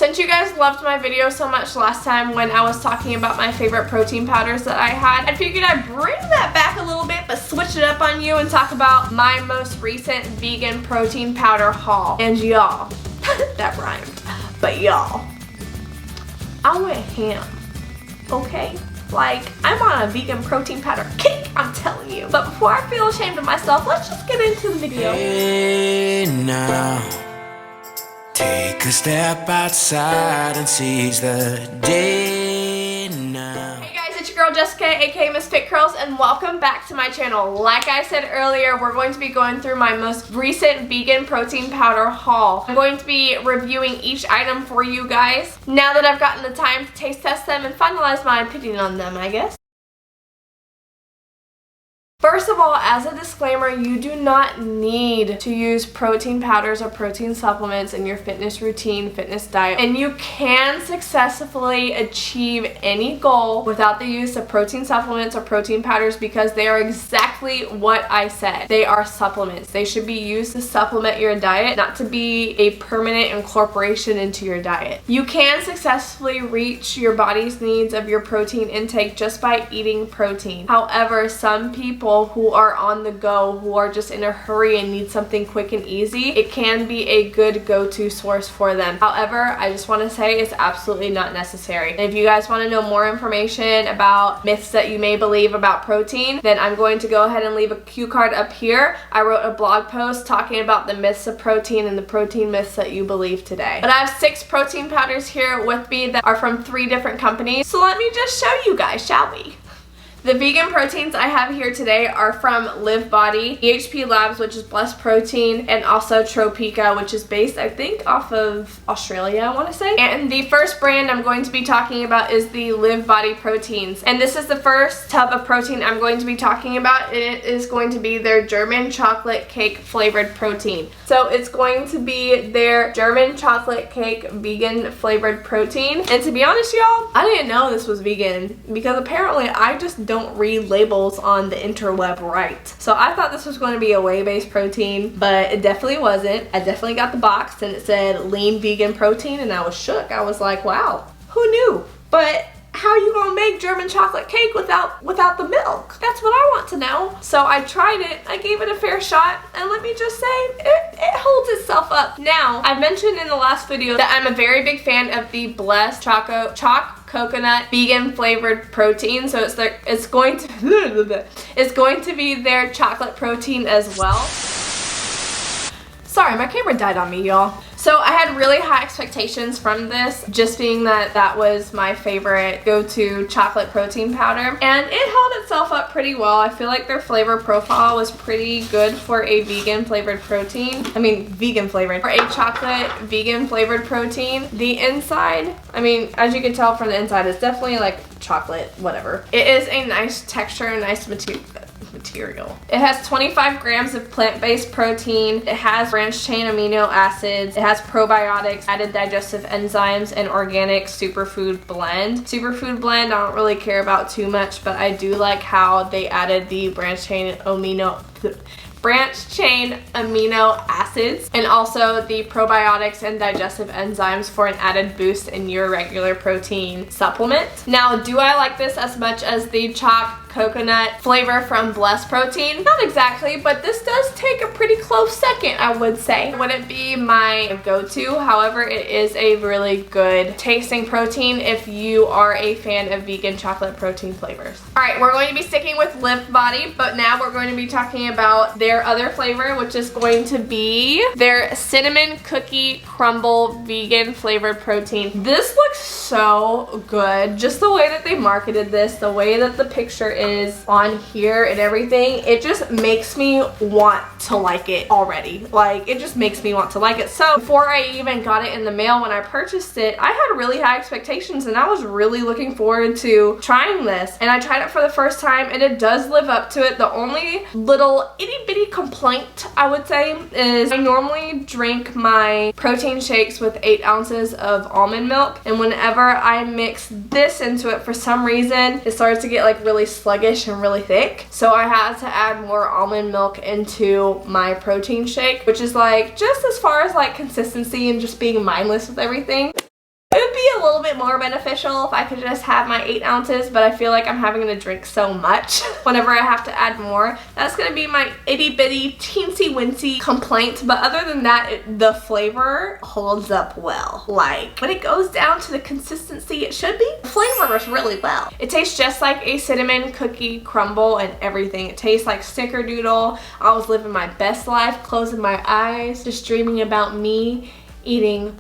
Since you guys loved my video so much last time when I was talking about my favorite protein powders that I had, I figured I'd bring that back a little bit but switch it up on you and talk about my most recent vegan protein powder haul. And y'all, that rhymed, but y'all, I went ham, okay? Like, I'm on a vegan protein powder kick, I'm telling you. But before I feel ashamed of myself, let's just get into the video. Hey now, take a step outside and seize the day now. Hey guys, it's your girl Jessica, aka Miss Fit Curls, and welcome back to my channel. Like I said earlier, we're going to be going through my most recent vegan protein powder haul. I'm going to be reviewing each item for you guys now that I've gotten the time to taste test them and finalize my opinion on them, I guess. First of all, as a disclaimer, you do not need to use protein powders or protein supplements in your fitness routine, fitness diet, and you can successfully achieve any goal without the use of protein supplements or protein powders because they are exactly what I said. They are supplements. They should be used to supplement your diet, not to be a permanent incorporation into your diet. You can successfully reach your body's needs of your protein intake just by eating protein. However, some people who are on the go, who are just in a hurry and need something quick and easy, it can be a good go-to source for them. However, I just want to say it's absolutely not necessary. And if you guys want to know more information about myths that you may believe about protein, then I'm going to go ahead and leave a cue card up here. I wrote a blog post talking about the myths of protein and the protein myths that you believe today. But I have 6 protein powders here with me that are from 3 different companies. So let me just show you guys, shall we? The vegan proteins I have here today are from Livbody, EHP Labs, which is Blessed Protein, and also Tropeaka, which is based, I think, off of Australia, I want to say. And the first brand I'm going to be talking about is the Livbody proteins. And this is the first tub of protein I'm going to be talking about. It is going to be their German chocolate cake flavored protein. So it's going to be their German chocolate cake vegan flavored protein. And to be honest, y'all, I didn't know this was vegan because apparently I just don't read labels on the interweb right. So I thought this was going to be a whey-based protein, but it definitely wasn't. I definitely got the box and it said lean vegan protein and I was shook. I was like, wow, who knew? But how are you gonna make German chocolate cake without the milk? That's what I want to know. So I tried it, I gave it a fair shot, and let me just say, it holds itself up. Now, I mentioned in the last video that I'm a very big fan of the Blessed Choc Coconut vegan flavored protein. So it's going to be their chocolate protein as well. Sorry, my camera died on me, y'all. So I had really high expectations from this, just being that was my favorite go-to chocolate protein powder. And it held itself up pretty well. I feel like their flavor profile was pretty good for a vegan flavored protein. I mean, vegan flavored. For a chocolate vegan flavored protein. The inside, I mean, as you can tell from the inside, it's definitely like chocolate, whatever. It is a nice texture, a nice material. It has 25 grams of plant-based protein. It has branched-chain amino acids. It has probiotics, added digestive enzymes, and organic superfood blend. Superfood blend I don't really care about too much, but I do like how they added the branched-chain amino acids and also the probiotics and digestive enzymes for an added boost in your regular protein supplement. Now, do I like this as much as the Choc Coconut flavor from Blessed Protein? Not exactly, but this does take a pretty close second, I would say. It wouldn't be my go-to, however, it is a really good tasting protein if you are a fan of vegan chocolate protein flavors. Alright, we're going to be sticking with Livbody, but now we're going to be talking about their other flavor, which is going to be their cinnamon cookie crumble vegan flavored protein. This looks so good. Just the way that they marketed this, the way that the picture is on here and everything, it just makes me want to like it already. Like, it just makes me want to like it. So before I even got it in the mail when I purchased it, I had really high expectations and I was really looking forward to trying this. And I tried it for the first time and it does live up to it. The only little itty bitty complaint I would say is I normally drink my protein shakes with 8 ounces of almond milk, and whenever I mix this into it, for some reason it starts to get like really sluggish and really thick. So I had to add more almond milk into my protein shake, which is like just as far as like consistency and just being mindless with everything. little bit more beneficial if I could just have my 8 ounces, but I feel like I'm having to drink so much whenever I have to add more. That's gonna be my itty bitty teensy wincy complaint, but other than that, the flavor holds up well. Like, when it goes down to the consistency it should be, the flavor works really well. It tastes just like a cinnamon cookie crumble and everything. It tastes like snickerdoodle. I was living my best life, closing my eyes, just dreaming about me eating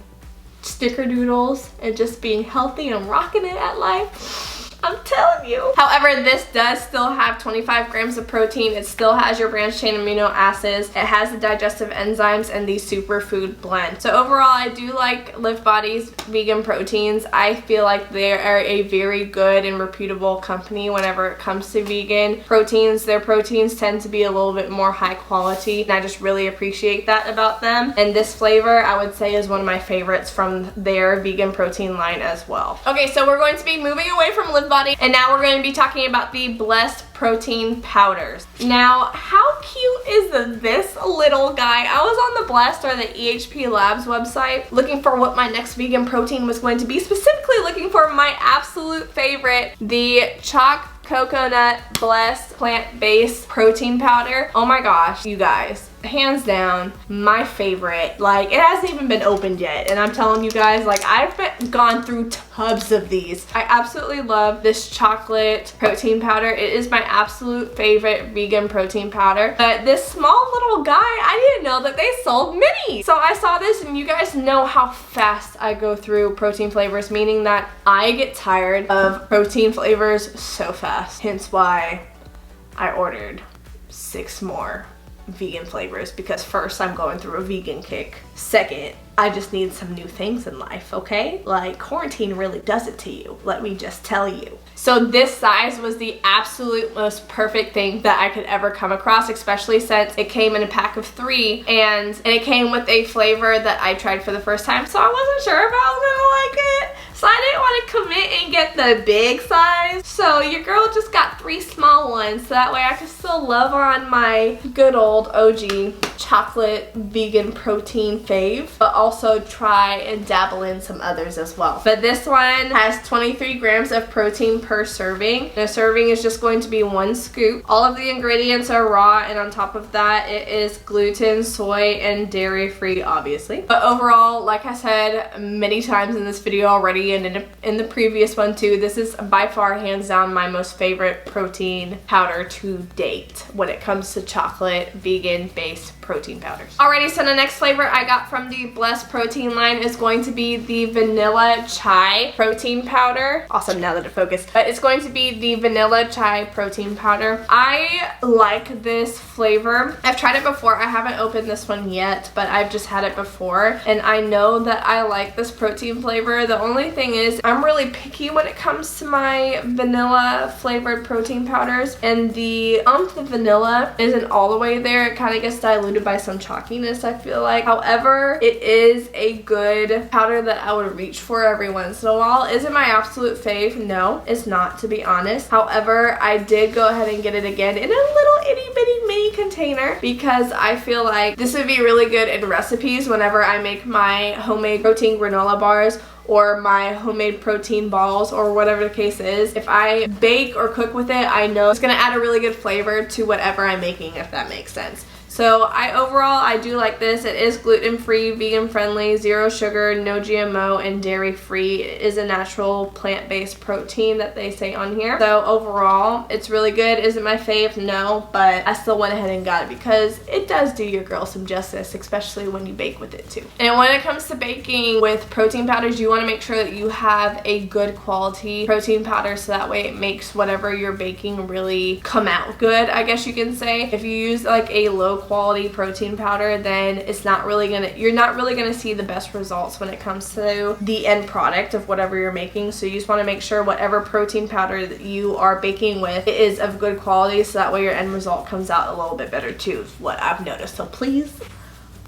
snickerdoodles and just being healthy and rocking it at life. I'm telling you. However, this does still have 25 grams of protein. It still has your branched chain amino acids. It has the digestive enzymes and the superfood blend. So overall, I do like Livbody's vegan proteins. I feel like they are a very good and reputable company whenever it comes to vegan proteins. Their proteins tend to be a little bit more high quality, and I just really appreciate that about them. And this flavor, I would say, is one of my favorites from their vegan protein line as well. Okay, so we're going to be moving away from Livbody, and now we're going to be talking about the Blessed protein powders. Now, how cute is this little guy? I was on the Blessed or the EHP Labs website looking for what my next vegan protein was going to be, specifically looking for my absolute favorite, the Choc Coconut Blessed plant-based protein powder. Oh my gosh, you guys, hands down my favorite. Like, it hasn't even been opened yet, and I'm telling you guys, like, I've gone through tubs of these. I absolutely love this chocolate protein powder. It is my absolute favorite vegan protein powder. But this small little guy, I didn't know that they sold mini. So I saw this, and you guys know how fast I go through protein flavors, meaning that I get tired of protein flavors so fast. Hence why I ordered 6 more vegan flavors, because first, I'm going through a vegan kick. Second, I just need some new things in life, okay? Like, quarantine really does it to you, let me just tell you. So this size was the absolute most perfect thing that I could ever come across, especially since it came in a pack of 3, and it came with a flavor that I tried for the first time, so I wasn't sure if I was gonna like it. So I didn't want to commit and get the big size. So your girl just got 3 small ones, so that way I can still love on my good old OG chocolate vegan protein fave, but also try and dabble in some others as well. But this one has 23 grams of protein per serving. And a serving is just going to be 1 scoop. All of the ingredients are raw, and on top of that, it is gluten, soy, and dairy free, obviously. But overall, like I said many times in this video already, and in the previous one too, this is by far, hands down, my most favorite protein powder to date when it comes to chocolate vegan based protein powders. Alrighty, so the next flavor I got from the Blessed protein line is going to be the vanilla chai protein powder. Awesome, now that it focused. But it's going to be the vanilla chai protein powder. I like this flavor. I've tried it before. I haven't opened this one yet, but I've just had it before, and I know that I like this protein flavor. The only thing is, I'm really picky when it comes to my vanilla flavored protein powders, and the vanilla isn't all the way there. It kind of gets diluted by some chalkiness, I feel like. However, it is a good powder that I would reach for every once in a while. Is it my absolute fave? No, it's not, to be honest. However, I did go ahead and get it again in a little itty bitty mini container, because I feel like this would be really good in recipes whenever I make my homemade protein granola bars or my homemade protein balls, or whatever the case is. If I bake or cook with it, I know it's gonna add a really good flavor to whatever I'm making, if that makes sense. So overall, I do like this. It is gluten-free, vegan-friendly, 0 sugar, no GMO, and dairy-free. It is a natural plant-based protein that they say on here. So overall, it's really good. Is it my fave? No, but I still went ahead and got it because it does do your girl some justice, especially when you bake with it too. And when it comes to baking with protein powders, you want to make sure that you have a good quality protein powder, so that way it makes whatever you're baking really come out good, I guess you can say. If you use like a low quality protein powder, then you're not really gonna see the best results when it comes to the end product of whatever you're making. So you just want to make sure whatever protein powder that you are baking with is of good quality, so that way your end result comes out a little bit better too, is what I've noticed. So please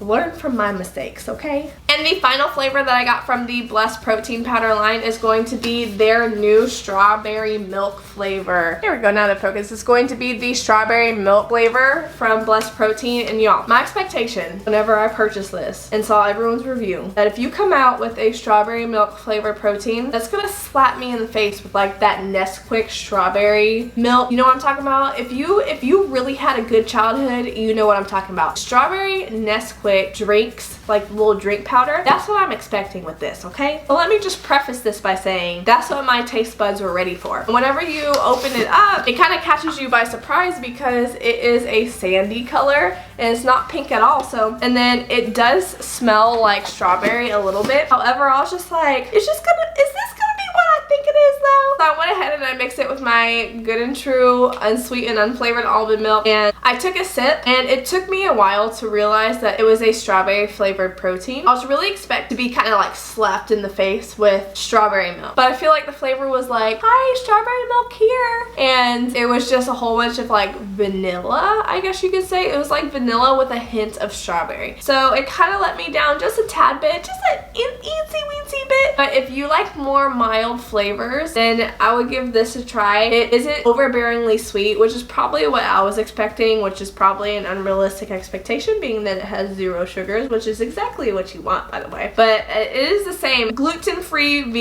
learn from my mistakes, okay? And the final flavor that I got from the Blessed Protein Powder line is going to be their new strawberry milk flavor. Here we go, now the focus is going to be the strawberry milk flavor from Blessed Protein. And y'all, my expectation whenever I purchased this and saw everyone's review, that if you come out with a strawberry milk flavor protein, that's gonna slap me in the face with like that Nesquik strawberry milk. You know what I'm talking about? If you really had a good childhood, you know what I'm talking about. Strawberry Nesquik drinks, like little drink powder, that's what I'm expecting with this, okay? But let me just preface this by saying that's what my taste buds were ready for. And whenever you open it up, it kind of catches you by surprise because it is a sandy color and it's not pink at all. So, and then it does smell like strawberry a little bit. However, I was just like, is this gonna be what I think it is though? So I went ahead and I mixed it with my Good and True unsweetened unflavored almond milk, and I took a sip, and it took me a while to realize that it was a strawberry flavored protein. I was really expecting to be kind of like slapped in the face with strawberry milk, but I feel like the flavor was like, hi, strawberry milk here, and it was just a whole bunch of like vanilla, I guess you could say. It was like vanilla with a hint of strawberry. So it kind of let me down just a tad bit, just an eensy weensy bit. But if you like more mild flavors, then I would give this a try. It isn't overbearingly sweet, which is probably what I was expecting, which is probably an unrealistic expectation being that it has 0 sugars, which is exactly what you want, by the way. But it is the same, gluten-free,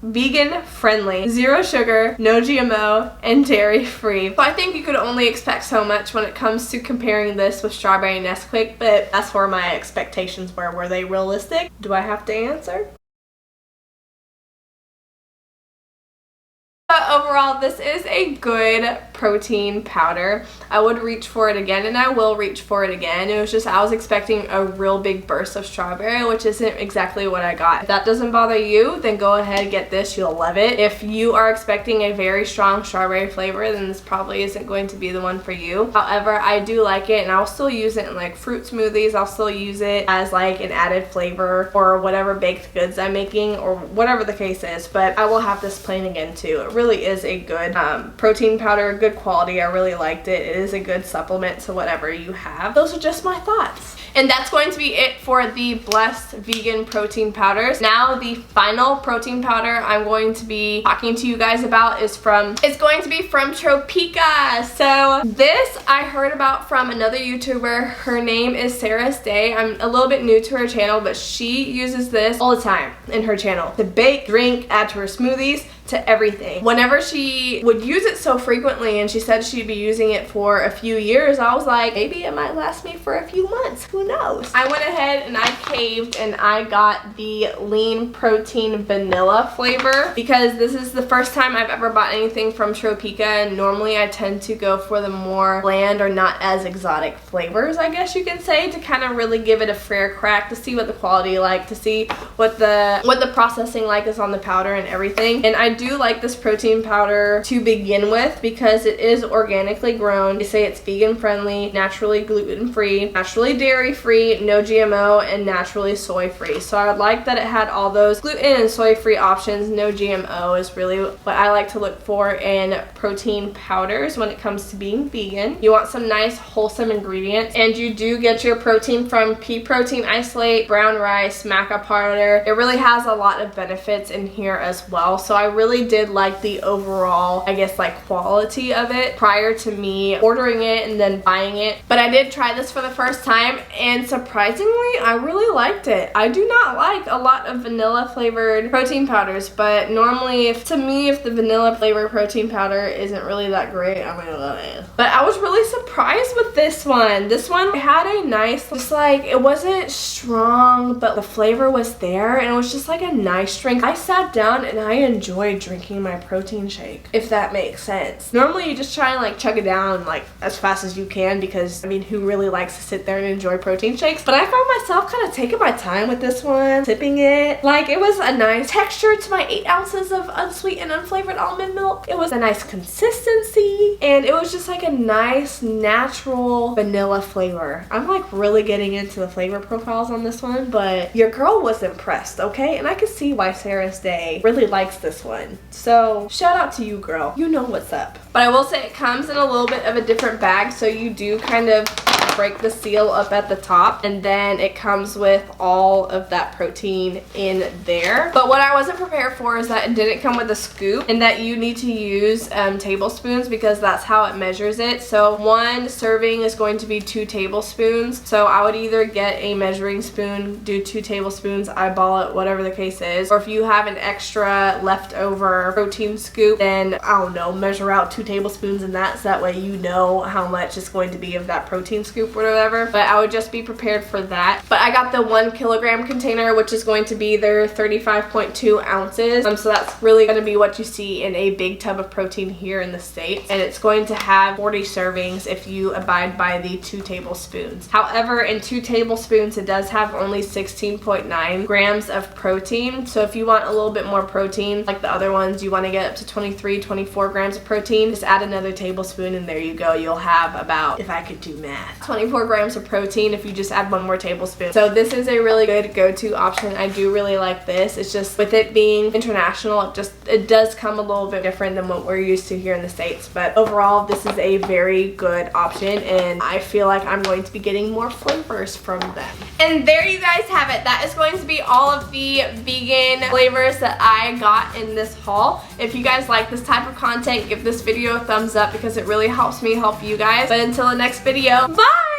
vegan-friendly, 0 sugar, no GMO, and dairy-free. So I think you could only expect so much when it comes to comparing this with strawberry Nesquik, but that's where my expectations were. Were they realistic? Do I have to answer? But overall, this is a good protein powder. I would reach for it again, and I will reach for it again. It was just I was expecting a real big burst of strawberry, which isn't exactly what I got. If that doesn't bother you, then go ahead and get this. You'll love it. If you are expecting a very strong strawberry flavor, then this probably isn't going to be the one for you. However, I do like it, and I'll still use it in like fruit smoothies. I'll still use it as like an added flavor or whatever baked goods I'm making or whatever the case is. But I will have this plain again too. It really is a good protein powder, good quality. I really liked it. It is a good supplement to whatever you have. Those are just my thoughts. And that's going to be it for the Blessed Vegan Protein Powders. Now the final protein powder I'm going to be talking to you guys about is going to be from Tropeaka. So this I heard about from another YouTuber. Her name is Sarah's Day. I'm a little bit new to her channel, but she uses this all the time in her channel to bake, drink, add to her smoothies, to everything. Whenever she would use it so frequently and she said she'd be using it for a few years, I was like, maybe it might last me for a few months. Who knows? I went ahead and I caved and I got the lean protein vanilla flavor because this is the first time I've ever bought anything from Tropeaka, and normally I tend to go for the more bland or not as exotic flavors, I guess you can say, to kind of really give it a fair crack, to see what the quality like, to see what the processing like is on the powder and everything. And I do like this protein powder to begin with because it is organically grown. They say it's vegan friendly, naturally gluten free, naturally dairy free, no GMO, and naturally soy free. So I like that it had all those gluten and soy free options. No GMO is really what I like to look for in protein powders when it comes to being vegan. You want some nice wholesome ingredients, and you do get your protein from pea protein isolate, brown rice, maca powder. It really has a lot of benefits in here as well. So I really did like the overall, I guess, like quality of it prior to me ordering it and then buying it. But I did try this for the first time, and surprisingly I really liked it. I do not like a lot of vanilla flavored protein powders, but normally if the vanilla flavored protein powder isn't really that great, I'm gonna love it. But I was really surprised with this one. This one had a nice, just like, it wasn't strong, but the flavor was there, and it was just like a nice drink. I sat down and I enjoyed drinking my protein shake, if that makes sense. Normally you just try and like chug it down like as fast as you can because, I mean, who really likes to sit there and enjoy protein shakes? But I found myself kind of taking my time with this one, sipping it. Like, it was a nice texture to my 8 ounces of unsweetened unflavored almond milk. It was a nice consistency, and it was just like a nice natural vanilla flavor. I'm like really getting into the flavor profiles on this one, but your girl was impressed, okay? And I could see why Sarah's Day really likes this one. one. So shout out to you, girl. You know what's up. But I will say it comes in a little bit of a different bag, so you do kind of break the seal up at the top, and then it comes with all of that protein in there. But what I wasn't prepared for is that it didn't come with a scoop, and that you need to use tablespoons, because that's how it measures it. So one serving is going to be 2 tablespoons. So I would either get a measuring spoon, do 2 tablespoons, eyeball it, whatever the case is. Or if you have an extra leftover protein scoop, then I don't know, measure out 2 tablespoons in that, so that way you know how much it's going to be of that protein scoop or whatever. But I would just be prepared for that. But I got the 1 kilogram container, which is going to be their 35.2 ounces. So that's really going to be what you see in a big tub of protein here in the States. And it's going to have 40 servings if you abide by the 2 tablespoons. However, in 2 tablespoons, it does have only 16.9 grams of protein. So if you want a little bit more protein, like the other ones, you want to get up to 23, 24 grams of protein, just add another tablespoon and there you go. You'll have about, if I could do math, 24 grams of protein if you just add 1 more tablespoon. So this is a really good go-to option. I do really like this. It's just, with it being international, it does come a little bit different than what we're used to here in the States. But overall, this is a very good option, and I feel like I'm going to be getting more flavors from them. And there you guys have it. That is going to be all of the vegan flavors that I got in this haul. If you guys like this type of content, give this video a thumbs up, because it really helps me help you guys. But until the next video, bye!